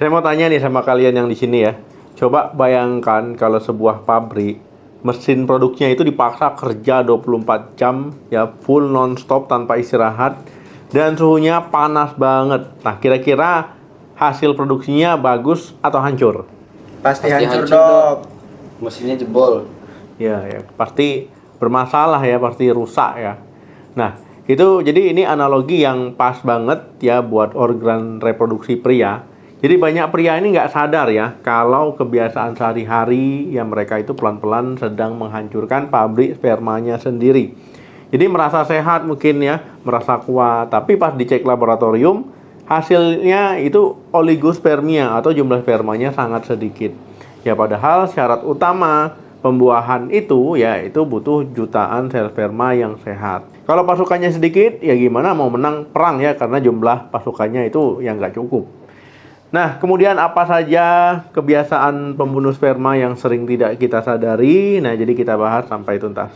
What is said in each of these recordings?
Saya mau tanya nih sama kalian yang di sini ya. Coba bayangkan kalau sebuah pabrik mesin produksinya itu dipaksa kerja 24 jam ya, full non-stop tanpa istirahat, dan suhunya panas banget. Nah, kira-kira hasil produksinya bagus atau hancur? Pasti Pasti hancur, hancur, Dok. Mesinnya jebol. Ya, pasti bermasalah ya, pasti rusak ya. Nah, itu jadi ini analogi yang pas banget ya buat organ reproduksi pria. Jadi banyak pria ini nggak sadar ya kalau kebiasaan sehari-hari ya mereka itu pelan-pelan sedang menghancurkan pabrik spermanya sendiri. Jadi merasa sehat mungkin ya, merasa kuat, tapi pas dicek laboratorium hasilnya itu oligospermia atau jumlah spermanya sangat sedikit. Ya padahal syarat utama pembuahan itu ya itu butuh jutaan sel sperma yang sehat. Kalau pasukannya sedikit ya gimana mau menang perang ya, karena jumlah pasukannya itu yang nggak cukup. Nah, kemudian apa saja kebiasaan pembunuh sperma yang sering tidak kita sadari? Nah, jadi kita bahas sampai tuntas.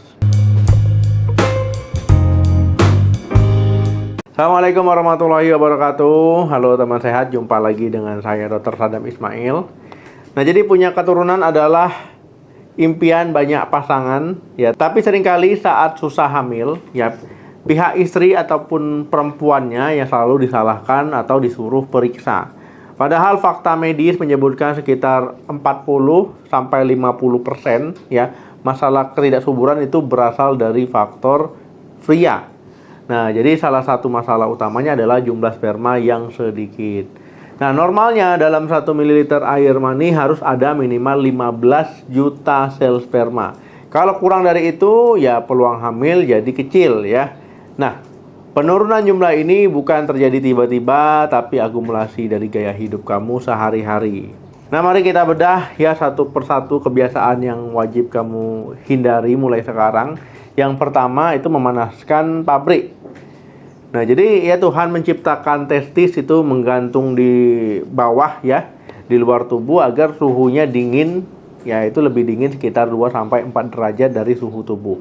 Assalamualaikum warahmatullahi wabarakatuh. Halo teman sehat, jumpa lagi dengan saya Dr. Sadam Ismail. Nah, jadi punya keturunan adalah impian banyak pasangan ya, tapi seringkali saat susah hamil ya, pihak istri ataupun perempuannya yang selalu disalahkan atau disuruh periksa. Padahal fakta medis menyebutkan sekitar 40-50% ya, masalah ketidaksuburan itu berasal dari faktor pria. Nah, jadi salah satu masalah utamanya adalah jumlah sperma yang sedikit. Nah, normalnya dalam 1 ml air mani harus ada minimal 15 juta sel sperma. Kalau kurang dari itu, ya peluang hamil jadi kecil ya. Nah, penurunan jumlah ini bukan terjadi tiba-tiba, tapi akumulasi dari gaya hidup kamu sehari-hari. Nah, mari kita bedah ya satu persatu kebiasaan yang wajib kamu hindari mulai sekarang. Yang pertama itu memanaskan pabrik. Nah, jadi ya Tuhan menciptakan testis itu menggantung di bawah ya, di luar tubuh agar suhunya dingin, ya itu lebih dingin sekitar 2-4 derajat dari suhu tubuh.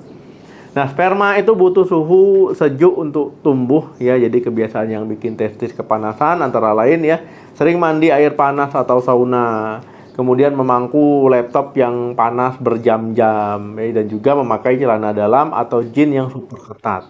Nah, sperma itu butuh suhu sejuk untuk tumbuh ya, jadi kebiasaan yang bikin testis kepanasan antara lain ya, sering mandi air panas atau sauna, kemudian memangku laptop yang panas berjam-jam ya, dan juga memakai celana dalam atau jeans yang super ketat.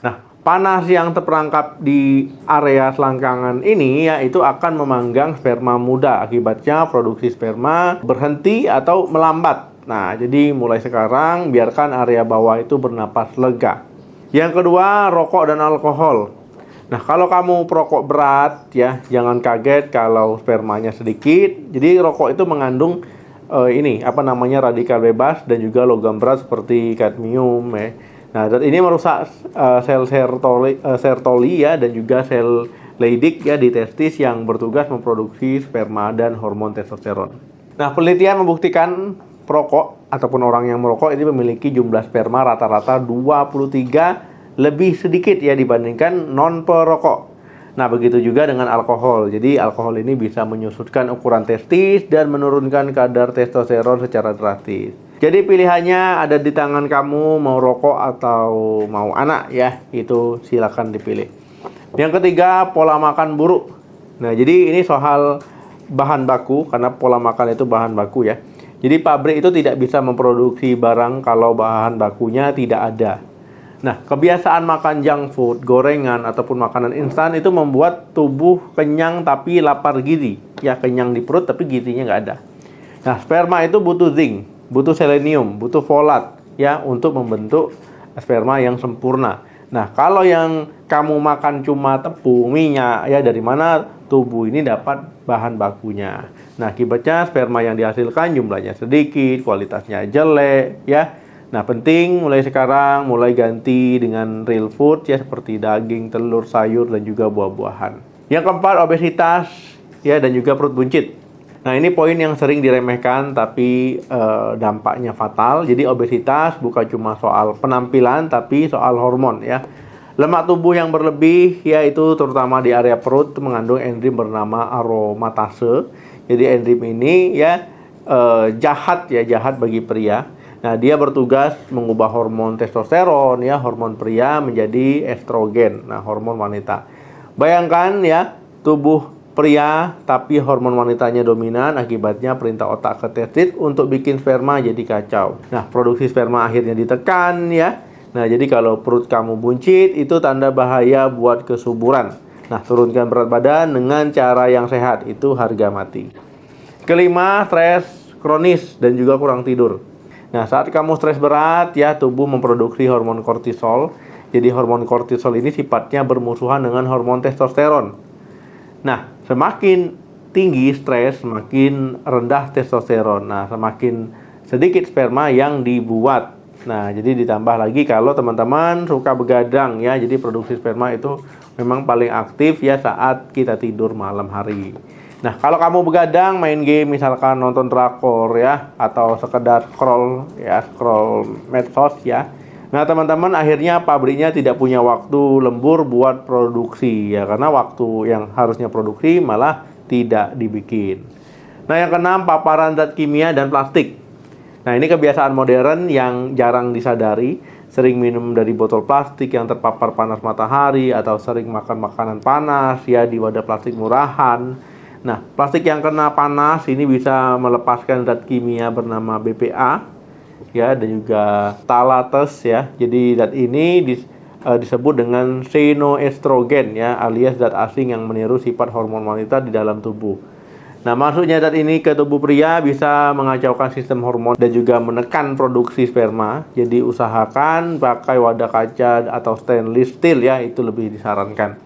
Nah, panas yang terperangkap di area selangkangan ini ya itu akan memanggang sperma muda, akibatnya produksi sperma berhenti atau melambat. Nah, jadi mulai sekarang biarkan area bawah itu bernapas lega. Yang kedua, rokok dan alkohol. Nah, kalau kamu perokok berat ya, jangan kaget kalau spermanya sedikit. Jadi rokok itu mengandung radikal bebas dan juga logam berat seperti kadmium ya. Nah, dan ini merusak sel sertoli ya, dan juga sel Leydig ya di testis yang bertugas memproduksi sperma dan hormon testosteron. Nah, penelitian membuktikan perokok ataupun orang yang merokok ini memiliki jumlah sperma rata-rata 23 lebih sedikit ya dibandingkan non perokok. Nah, begitu juga dengan alkohol. Jadi alkohol ini bisa menyusutkan ukuran testis dan menurunkan kadar testosteron secara drastis. Jadi pilihannya ada di tangan kamu, mau rokok atau mau anak ya, itu silakan dipilih. Yang ketiga, pola makan buruk. Nah, jadi ini soal bahan baku, karena pola makan itu bahan baku ya. Jadi pabrik itu tidak bisa memproduksi barang kalau bahan bakunya tidak ada. Nah, kebiasaan makan junk food, gorengan, ataupun makanan instan itu membuat tubuh kenyang tapi lapar gizi. Ya, kenyang di perut tapi gizinya nggak ada. Nah, sperma itu butuh zinc, butuh selenium, butuh folat ya untuk membentuk sperma yang sempurna. Nah, kalau yang kamu makan cuma tepung, minyak ya, dari mana tubuh ini dapat bahan bakunya? Nah, akibatnya sperma yang dihasilkan jumlahnya sedikit, kualitasnya jelek ya. Nah, penting mulai sekarang mulai ganti dengan real food ya, seperti daging, telur, sayur, dan juga buah-buahan. Yang keempat, obesitas ya, dan juga perut buncit. Nah, ini poin yang sering diremehkan tapi dampaknya fatal. Jadi obesitas bukan cuma soal penampilan tapi soal hormon ya. Lemak tubuh yang berlebih yaitu terutama di area perut mengandung enzim bernama aromatase. Jadi enzim ini ya jahat bagi pria. Nah, dia bertugas mengubah hormon testosteron ya, hormon pria menjadi estrogen. Nah, hormon wanita. Bayangkan ya, tubuh pria, tapi hormon wanitanya dominan, akibatnya perintah otak ke testis untuk bikin sperma jadi kacau. Nah, produksi sperma akhirnya ditekan ya. Nah, jadi kalau perut kamu buncit, itu tanda bahaya buat kesuburan. Nah, turunkan berat badan dengan cara yang sehat, itu harga mati. Kelima, stres kronis dan juga kurang tidur. Nah, saat kamu stres berat ya, tubuh memproduksi hormon kortisol. Jadi hormon kortisol ini sifatnya bermusuhan dengan hormon testosteron. Nah, semakin tinggi stres, semakin rendah testosteron. Nah, semakin sedikit sperma yang dibuat. Nah, jadi ditambah lagi kalau teman-teman suka begadang ya, jadi produksi sperma itu memang paling aktif ya saat kita tidur malam hari. Nah, kalau kamu begadang main game, misalkan nonton drakor ya, atau sekedar scroll medsos ya. Nah, teman-teman akhirnya pabriknya tidak punya waktu lembur buat produksi ya, karena waktu yang harusnya produksi malah tidak dibikin. Nah, yang keenam, paparan zat kimia dan plastik. Nah, ini kebiasaan modern yang jarang disadari. Sering minum dari botol plastik yang terpapar panas matahari, atau sering makan makanan panas ya di wadah plastik murahan. Nah, plastik yang kena panas ini bisa melepaskan zat kimia bernama BPA ya, dan juga talates ya. Jadi zat ini disebut dengan xenoestrogen ya, alias zat asing yang meniru sifat hormon wanita di dalam tubuh. Nah, masuknya zat ini ke tubuh pria bisa mengacaukan sistem hormon dan juga menekan produksi sperma. Jadi usahakan pakai wadah kaca atau stainless steel ya, itu lebih disarankan.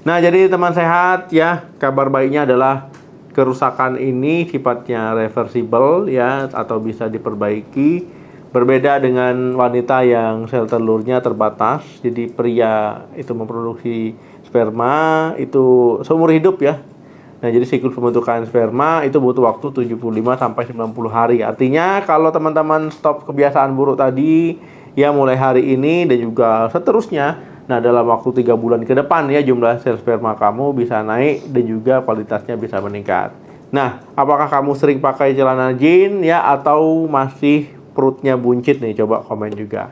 Nah, jadi teman sehat ya, kabar baiknya adalah kerusakan ini sifatnya reversible ya, atau bisa diperbaiki. Berbeda dengan wanita yang sel telurnya terbatas. Jadi pria itu memproduksi sperma itu seumur hidup ya. Nah, jadi siklus pembentukan sperma itu butuh waktu 75 sampai 90 hari. Artinya kalau teman-teman stop kebiasaan buruk tadi ya mulai hari ini dan juga seterusnya, nah, dalam waktu 3 bulan ke depan ya, jumlah sel sperma kamu bisa naik dan juga kualitasnya bisa meningkat. Nah, apakah kamu sering pakai celana jeans ya, atau masih perutnya buncit nih? Coba komen juga.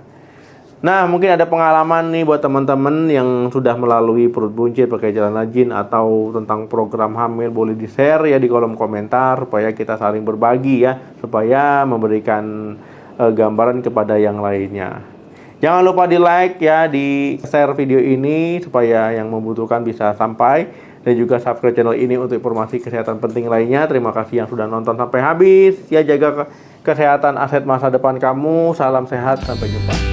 Nah, mungkin ada pengalaman nih buat teman-teman yang sudah melalui perut buncit pakai celana jeans, atau tentang program hamil, boleh di-share ya di kolom komentar supaya kita saling berbagi ya, supaya memberikan gambaran kepada yang lainnya. Jangan lupa di like ya, di share video ini supaya yang membutuhkan bisa sampai, dan juga subscribe channel ini untuk informasi kesehatan penting lainnya. Terima kasih yang sudah nonton sampai habis ya. Jaga kesehatan aset masa depan kamu. Salam sehat, sampai jumpa.